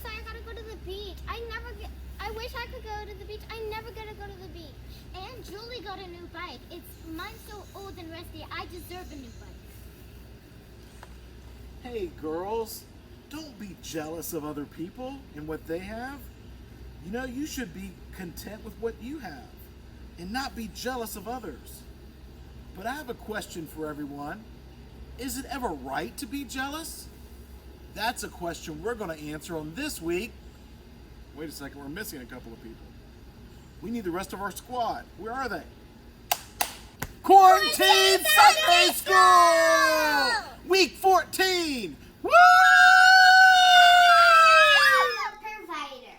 I gotta go to the beach. I wish I could go to the beach. I never get to go to the beach. And Julie got a new bike. Mine's so old and rusty. I deserve a new bike. Hey girls, don't be jealous of other people and what they have. You know, you should be content with what you have and not be jealous of others. But I have a question for everyone. Is it ever right to be jealous? That's a question we're going to answer on this week. Wait a second, we're missing a couple of people. We need the rest of our squad. Where are they? Quarantine Sunday School! Week 14! Woo! The provider.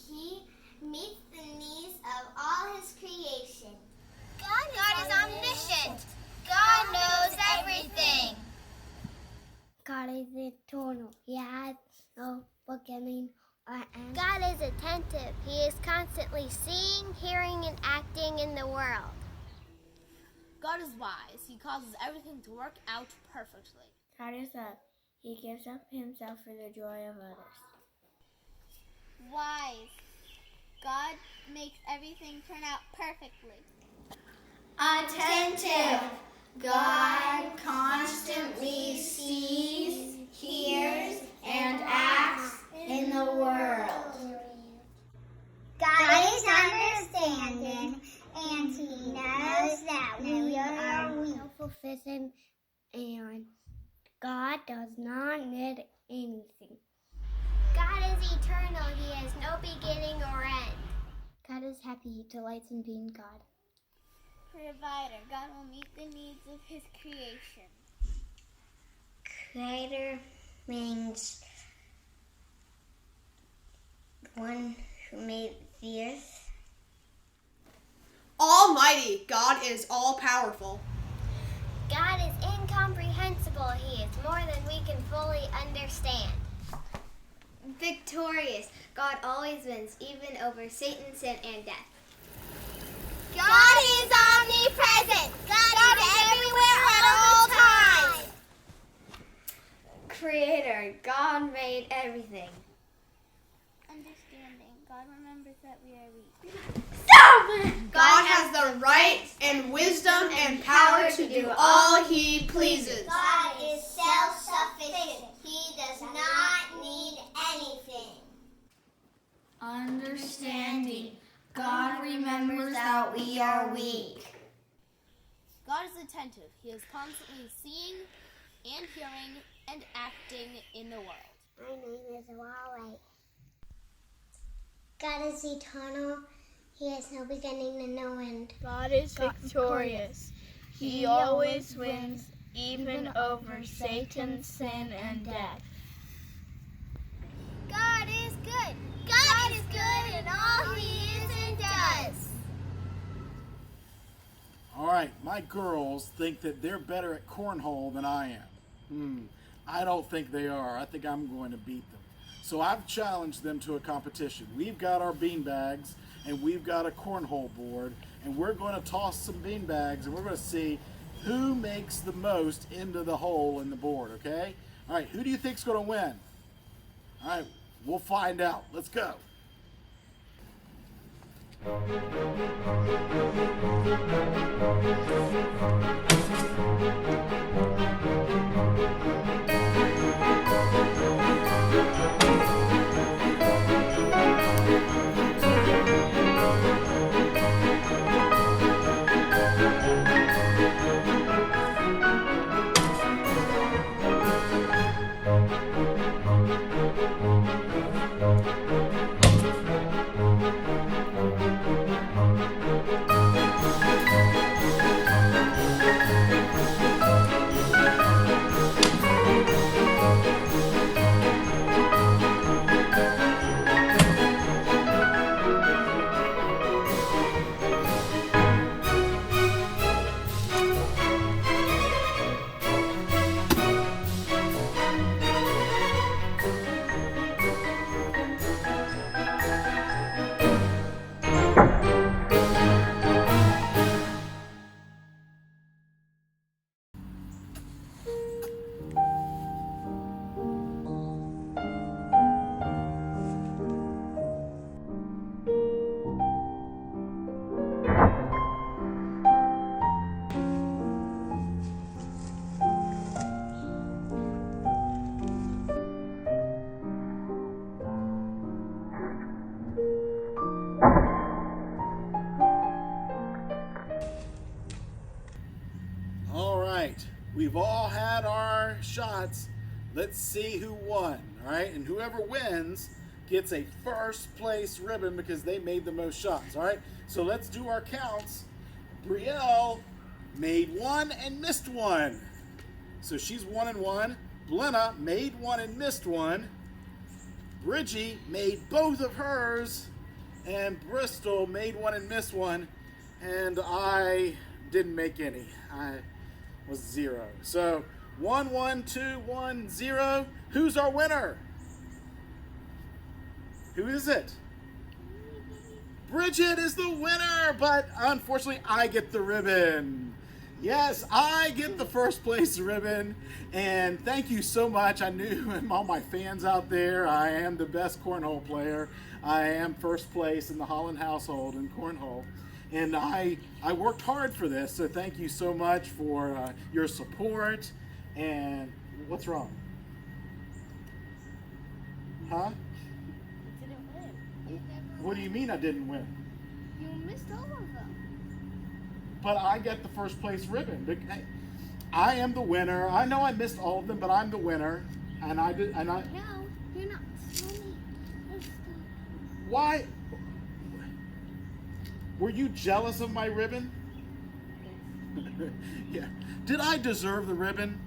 He meets the needs of all his creation. God is omniscient. God knows everything. God is eternal. He has no beginning or end. God is attentive. He is constantly seeing, hearing, and acting in the world. God is wise. He causes everything to work out perfectly. God is love. He gives up himself for the joy of others. Wise. God makes everything turn out perfectly. Attentive. God constantly sees, hears, and acts in the world. God is understanding, and He knows that we are weak. Self-sufficient, and God does not need anything. God is eternal. He has no beginning or end. God is happy. He delights in being God. Provider. God will meet the needs of His creation. Creator means one who made the earth. Almighty. God is all-powerful. God is incomprehensible. He is more than we can fully understand. Victorious. God always wins, even over Satan, sin, and death. God is omnipresent. God is everywhere at all times. Creator. God made everything. Understanding. God remembers that we are weak. God has the right and wisdom and power to do all He pleases. God is self-sufficient. He does not need anything. Understanding. God remembers that we are weak. God is attentive. He is constantly seeing and hearing and acting in the world. My name is Wale. God is eternal. He has no beginning and no end. God is victorious. He always wins, even over Satan, sin, and death. God is good. God is good in all He is and does. All right, my girls think that they're better at cornhole than I am. I don't think they are. I think I'm going to beat them. So I've challenged them to a competition. We've got our bean bags and we've got a cornhole board, and we're going to toss some bean bags and we're going to see who makes the most into the hole in the board, okay? All right, who do you think's going to win? All right, we'll find out. Let's go. we've all had our shots. Let's see who won, all right? And whoever wins gets a first place ribbon because they made the most shots, all right? So let's do our counts. Brielle made one and missed one. So she's 1 and 1. Blenna made one and missed one. Bridgie made both of hers. And Bristol made one and missed one. And I didn't make any. I was 0. So 1, 1, 2, 1, 0. Who's our winner? Who is it? Bridget is the winner, but unfortunately I get the ribbon. Yes, I get the first place ribbon, and thank you so much. I knew all my fans out there, I am the best cornhole player. I am first place in the Holland household in cornhole, and I worked hard for this, so thank you so much for your support. And what's wrong? Huh? What do you mean I didn't win? You missed all of them. But I get the first place ribbon. I am the winner. I know I missed all of them, but I'm the winner. And I did. And I. No, you're not. Why? Were you jealous of my ribbon? Yeah. Did I deserve the ribbon?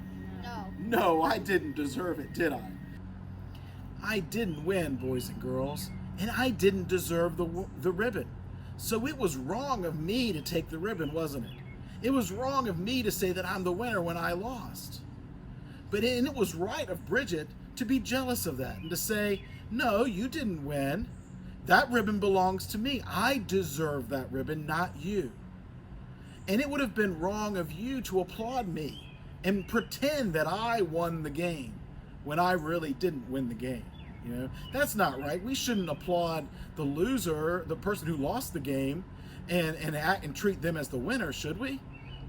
No. No, I didn't deserve it, did I? I didn't win, boys and girls, and I didn't deserve the ribbon. So it was wrong of me to take the ribbon, wasn't it? It was wrong of me to say that I'm the winner when I lost. But it was right of Bridget to be jealous of that and to say, no, you didn't win. That ribbon belongs to me. I deserve that ribbon, not you. And it would have been wrong of you to applaud me and pretend that I won the game when I really didn't win the game. You know, that's not right. We shouldn't applaud the loser, the person who lost the game, and treat them as the winner, should we?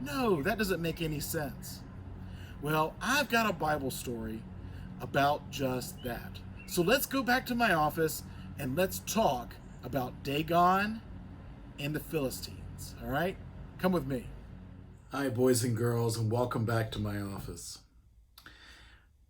No, that doesn't make any sense. Well, I've got a Bible story about just that. So let's go back to my office and let's talk about Dagon and the Philistines. All right? Come with me. Hi, boys and girls, and welcome back to my office.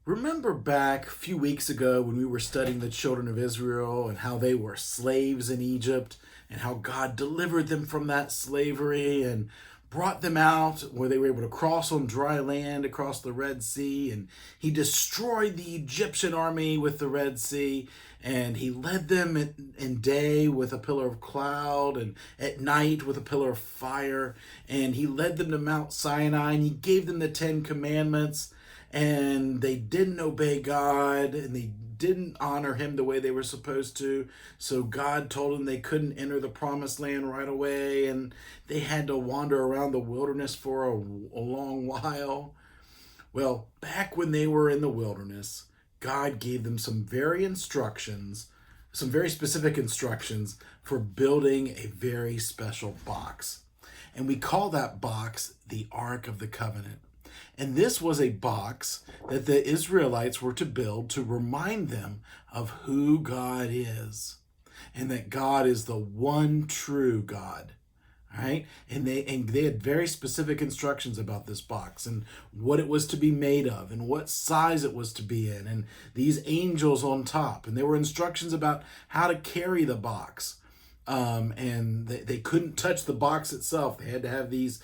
Remember back a few weeks ago when we were studying the children of Israel and how they were slaves in Egypt and how God delivered them from that slavery and brought them out where they were able to cross on dry land across the Red Sea, and he destroyed the Egyptian army with the Red Sea, and he led them in day with a pillar of cloud and at night with a pillar of fire, and he led them to Mount Sinai and he gave them the 10 Commandments. And they didn't obey God, and they didn't honor him the way they were supposed to. So God told them they couldn't enter the promised land right away, and they had to wander around the wilderness for a long while. Well, back when they were in the wilderness, God gave them some very specific instructions for building a very special box. And we call that box the Ark of the Covenant. And this was a box that the Israelites were to build to remind them of who God is and that God is the one true God. All right? And they had very specific instructions about this box and what it was to be made of and what size it was to be in and these angels on top. And there were instructions about how to carry the box. And they couldn't touch the box itself. They had to have these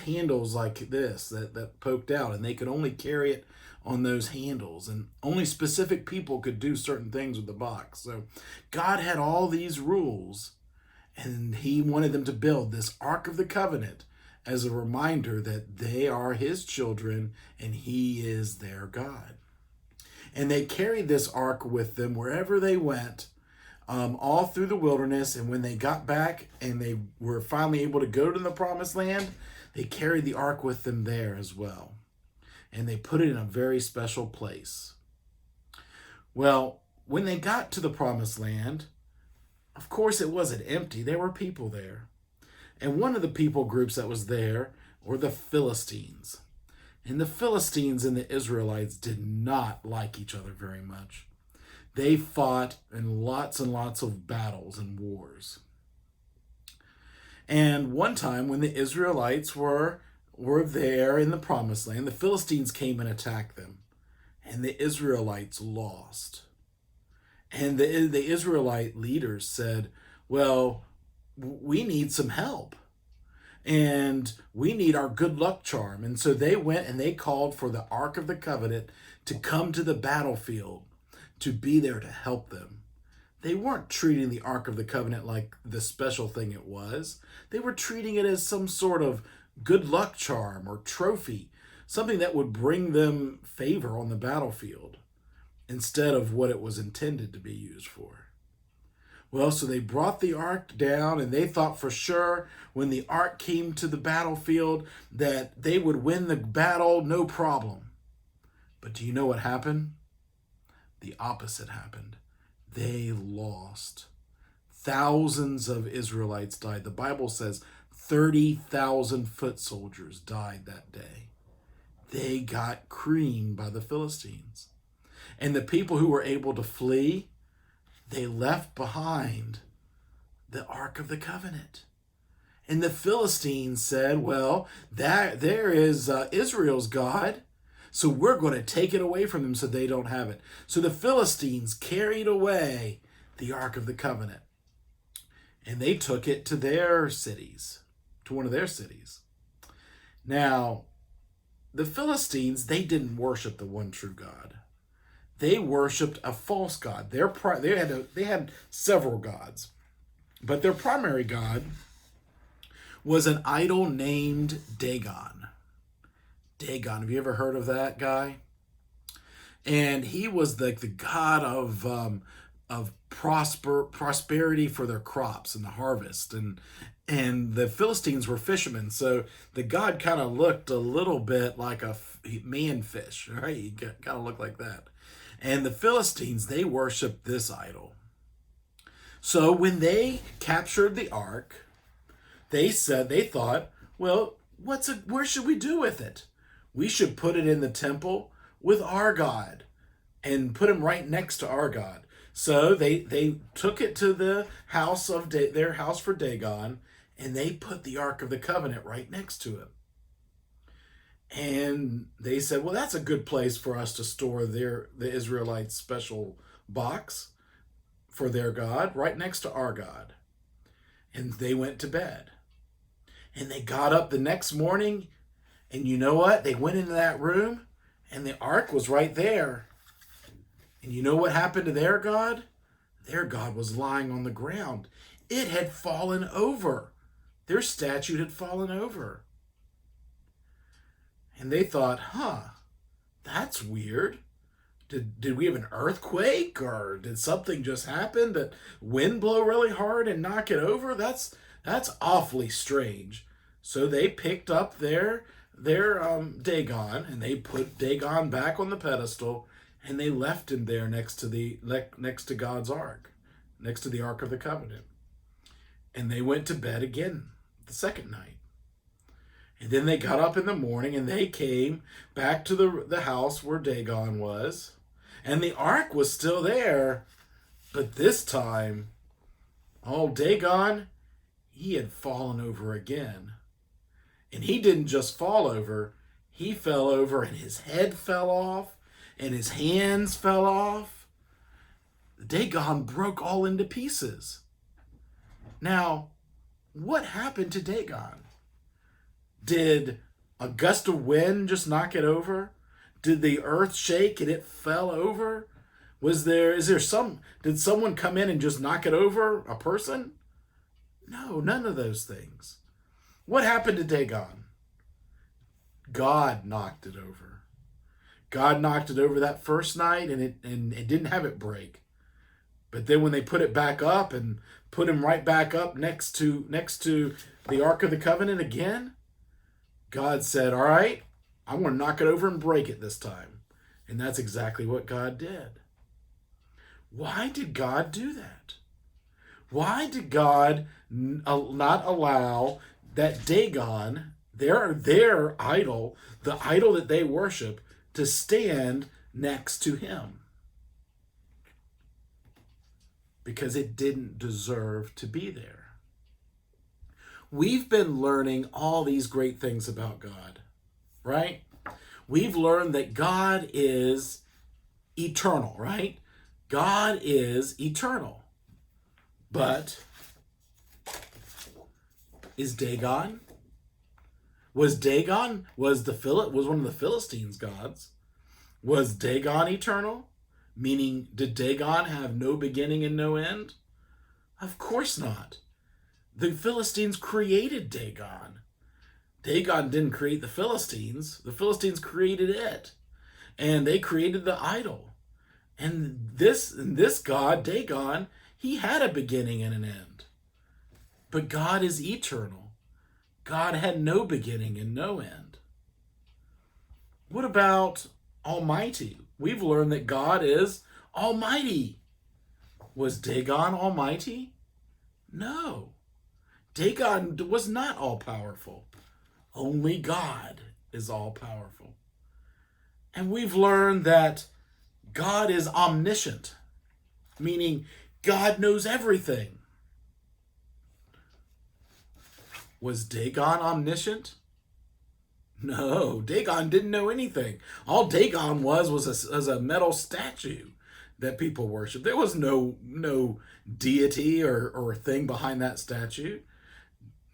handles like this that poked out, and they could only carry it on those handles, and only specific people could do certain things with the box. So God had all these rules, and he wanted them to build this Ark of the Covenant as a reminder that they are his children and he is their God. And they carried this ark with them wherever they went, all through the wilderness. And when they got back and they were finally able to go to the promised land, they carried the ark with them there as well. And they put it in a very special place. Well, when they got to the promised land, of course it wasn't empty. There were people there. And one of the people groups that was there were the Philistines. And the Philistines and the Israelites did not like each other very much. They fought in lots and lots of battles and wars. And one time when the Israelites were were there in the promised land. The Philistines came and attacked them, and the Israelites lost. And the Israelite leaders said, well, we need some help, and we need our good luck charm. And so they went and they called for the Ark of the Covenant to come to the battlefield to be there to help them. They weren't treating the Ark of the Covenant like the special thing it was. They were treating it as some sort of good luck charm or trophy, something that would bring them favor on the battlefield instead of what it was intended to be used for. Well, so they brought the ark down, and they thought for sure when the ark came to the battlefield that they would win the battle, no problem. But do you know what happened? The opposite happened. They lost. Thousands of Israelites died. The Bible says 30,000 foot soldiers died that day. They got creamed by the Philistines. And the people who were able to flee, they left behind the Ark of the Covenant. And the Philistines said, well, there is Israel's God, so we're going to take it away from them so they don't have it. So the Philistines carried away the Ark of the Covenant, and they took it to their cities, to one of their cities. Now, the Philistines, they didn't worship the one true God. They worshipped a false god. They had several gods, but their primary god was an idol named Dagon. Dagon, have you ever heard of that guy? And he was the god of prosperity for their crops and the harvest, and the Philistines were fishermen, so the god kind of looked a little bit like a man fish, right? He kind of looked like that. And the Philistines, they worshiped this idol. So when they captured the ark, they thought, well, where should we do with it? We should put it in the temple with our God and put him right next to our God. So they took it to the house of their house for Dagon, and they put the Ark of the Covenant right next to it. And they said, well, that's a good place for us to store the Israelites' special box for their God, right next to our God. And they went to bed. And they got up the next morning, and you know what? They went into that room, and the ark was right there. And you know what happened to their God? Their God was lying on the ground. It had fallen over. Their statue had fallen over. And they thought, that's weird. Did we have an earthquake, or did something just happen? Did wind blow really hard and knock it over? That's awfully strange. So they picked up their Dagon, and they put Dagon back on the pedestal, and they left him there next to God's ark, next to the Ark of the Covenant. And they went to bed again the second night. And then they got up in the morning, and they came back to the house where Dagon was, and the ark was still there. But this time, Dagon, he had fallen over again. And he didn't just fall over, he fell over, and his head fell off, and his hands fell off. Dagon broke all into pieces. Now, what happened to Dagon? Did a gust of wind just knock it over? Did the earth shake and it fell over? Did someone come in and just knock it over? A person? No, none of those things. What happened to Dagon? God knocked it over. God knocked it over that first night, and it didn't have it break. But then when they put it back up and put him right back up next to the Ark of the Covenant again, God said, all right, I'm going to knock it over and break it this time. And that's exactly what God did. Why did God do that? Why did God not allow that Dagon, their idol, the idol that they worship, to stand next to him? Because it didn't deserve to be there. we've been learning all these great things about God, right? We've learned that God is eternal, right? God is eternal. But is Dagon? Was one of the Philistines' gods? Was Dagon eternal? Meaning, did Dagon have no beginning and no end? Of course not. The Philistines created Dagon. Dagon didn't create the Philistines. The Philistines created it. And they created the idol. And this god, Dagon, he had a beginning and an end. But God is eternal. God had no beginning and no end. What about Almighty? We've learned that God is Almighty. Was Dagon Almighty? No. Dagon was not all-powerful. Only God is all-powerful. And we've learned that God is omniscient, meaning God knows everything. Was Dagon omniscient? No, Dagon didn't know anything. All Dagon was a metal statue that people worshiped. There was no deity or thing behind that statue.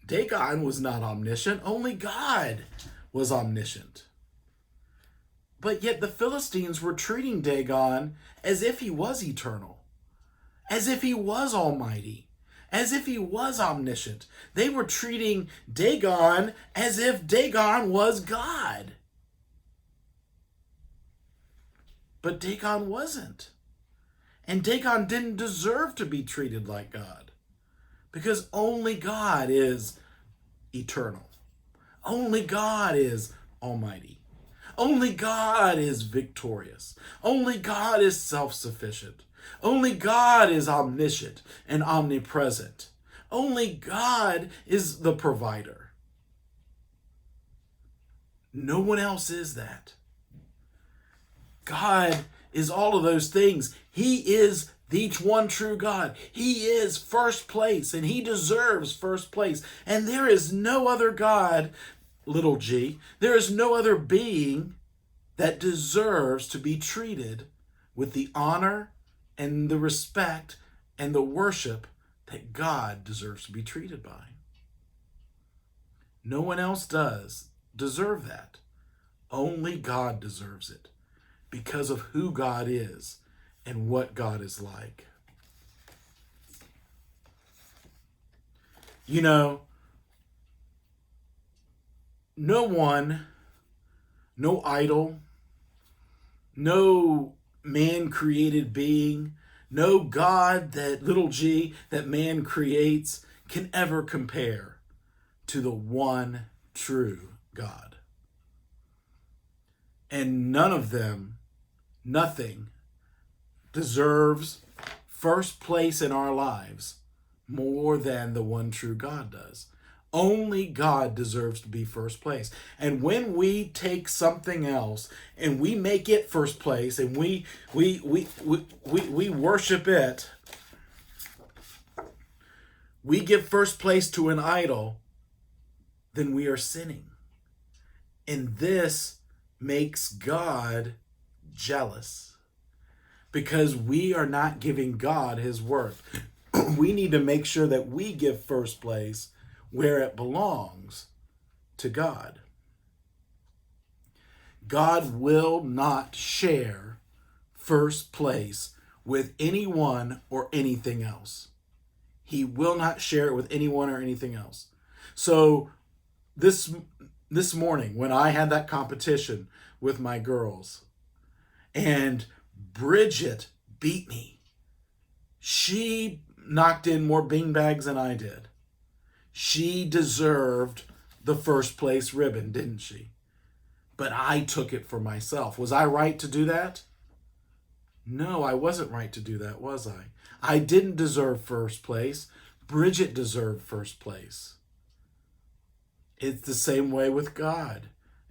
Dagon was not omniscient. Only God was omniscient. But yet the Philistines were treating Dagon as if he was eternal, as if he was almighty, as if he was omniscient. They were treating Dagon as if Dagon was God. But Dagon wasn't. And Dagon didn't deserve to be treated like God, because only God is eternal. Only God is almighty. Only God is victorious. Only God is self-sufficient. Only God is omniscient and omnipresent. Only God is the provider. No one else is that. God is all of those things. He is the one true God. He is first place, and he deserves first place. And there is no other God, little g, there is no other being that deserves to be treated with the honor and the respect and the worship that God deserves to be treated by. No one else does deserve that. Only God deserves it because of who God is and what God is like. You know, no one, no idol, no man-created being, no God that little g that man creates can ever compare to the one true God. And none of them, nothing, deserves first place in our lives more than the one true God does. Only God deserves to be first place. And when we take something else and we make it first place and we worship it, we give first place to an idol, then we are sinning. And this makes God jealous because we are not giving God his worth. We need to make sure that we give first place where it belongs to God. God will not share first place with anyone or anything else. He will not share it with anyone or anything else. So this morning when I had that competition with my girls and Bridget beat me, she knocked in more beanbags than I did. She deserved the first place ribbon, didn't she? But I took it for myself. Was I right to do that? No, I wasn't right to do that, was I? I didn't deserve first place. Bridget deserved first place. It's the same way with God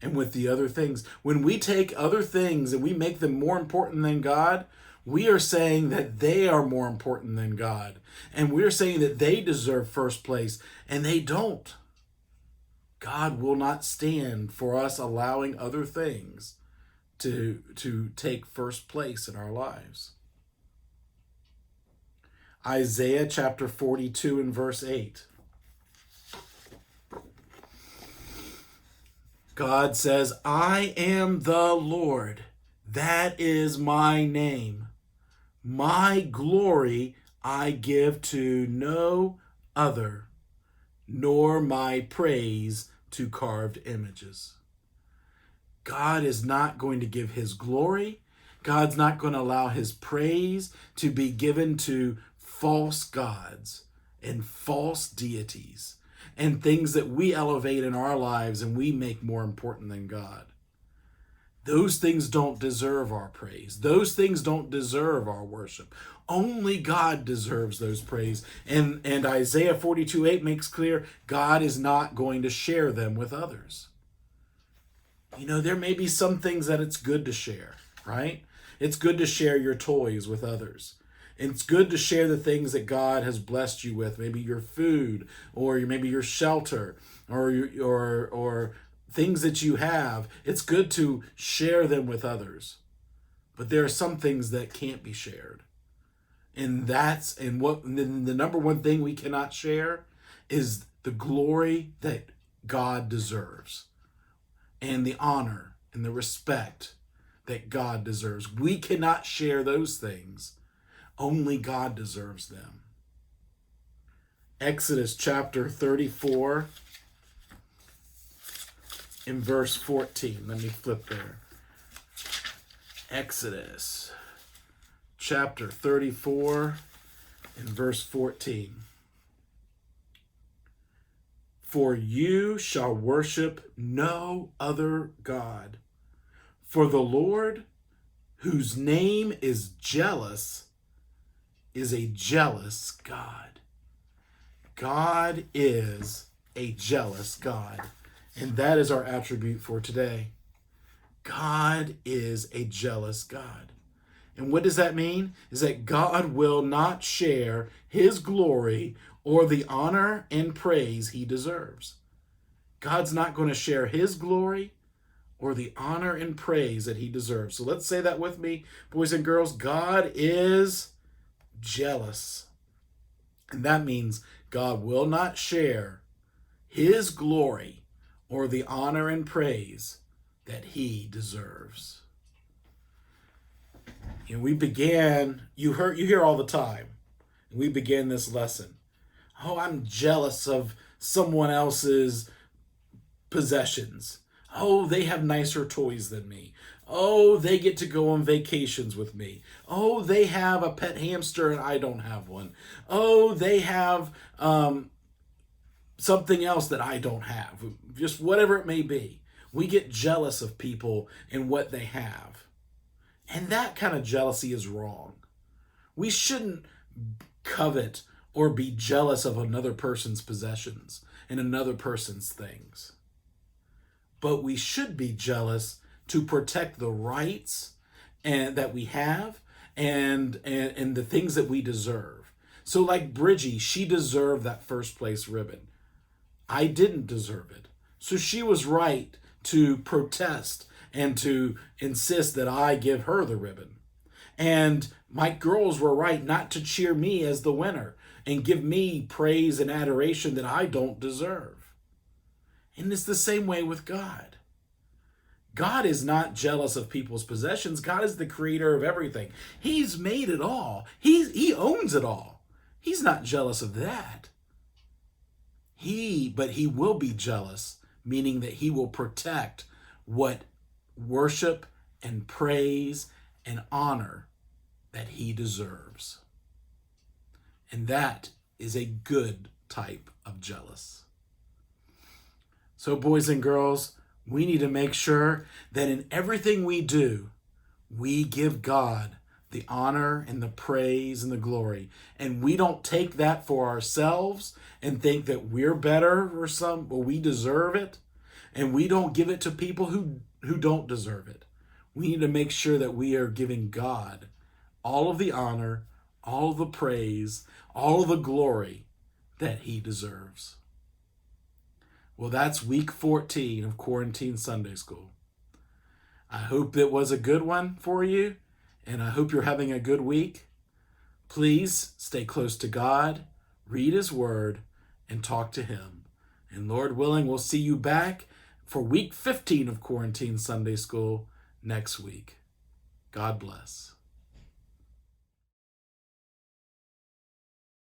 and with the other things. When we take other things and we make them more important than God, we are saying that they are more important than God. And we're saying that they deserve first place, and they don't. God will not stand for us allowing other things to take first place in our lives. Isaiah chapter 42 and verse 8. God says, I am the Lord. That is my name. My glory I give to no other, nor my praise to carved images. God is not going to give his glory. God's not going to allow his praise to be given to false gods and false deities and things that we elevate in our lives and we make more important than God. Those things don't deserve our praise. Those things don't deserve our worship. Only God deserves those praise. And Isaiah 42:8 makes clear God is not going to share them with others. You know, there may be some things that it's good to share, right? It's good to share your toys with others. It's good to share the things that God has blessed you with, maybe your food, or maybe your shelter, or things that you have. It's good to share them with others. But there are some things that can't be shared. And the number one thing we cannot share is the glory that God deserves and the honor and the respect that God deserves. We cannot share those things. Only God deserves them. Exodus chapter 34 in verse 14. Let me flip there. Exodus chapter 34 in verse 14. For you shall worship no other God, for the Lord, whose name is jealous, is a jealous God. God is a jealous God. And that is our attribute for today. God is a jealous God. And what does that mean? Is that God will not share his glory or the honor and praise he deserves. God's not going to share his glory or the honor and praise that he deserves. So let's say that with me, boys and girls. God is jealous. And that means God will not share his glory or the honor and praise that he deserves. And we began, you hear all the time, we began this lesson. Oh, I'm jealous of someone else's possessions. Oh, they have nicer toys than me. Oh, they get to go on vacations with me. Oh, they have a pet hamster and I don't have one. Oh, they have something else that I don't have. Just whatever it may be. We get jealous of people and what they have. And that kind of jealousy is wrong. We shouldn't covet or be jealous of another person's possessions and another person's things. But we should be jealous to protect the rights that we have and the things that we deserve. So like Bridgie, she deserved that first place ribbon. I didn't deserve it. So she was right to protest and to insist that I give her the ribbon. And my girls were right not to cheer me as the winner and give me praise and adoration that I don't deserve. And it's the same way with God. God is not jealous of people's possessions. God is the creator of everything. He's made it all. He owns it all. He's not jealous of that. But he will be jealous, meaning that he will protect what worship and praise and honor that he deserves. And that is a good type of jealous. So boys and girls, we need to make sure that in everything we do, we give God the honor and the praise and the glory. And we don't take that for ourselves and think that we're better or we deserve it. And we don't give it to people who don't deserve it. We need to make sure that we are giving God all of the honor, all of the praise, all of the glory that he deserves. Well, that's week 14 of Quarantine Sunday School. I hope it was a good one for you, and I hope you're having a good week. Please stay close to God, read His Word, and talk to Him. And Lord willing, we'll see you back for week 15 of Quarantine Sunday School next week. God bless.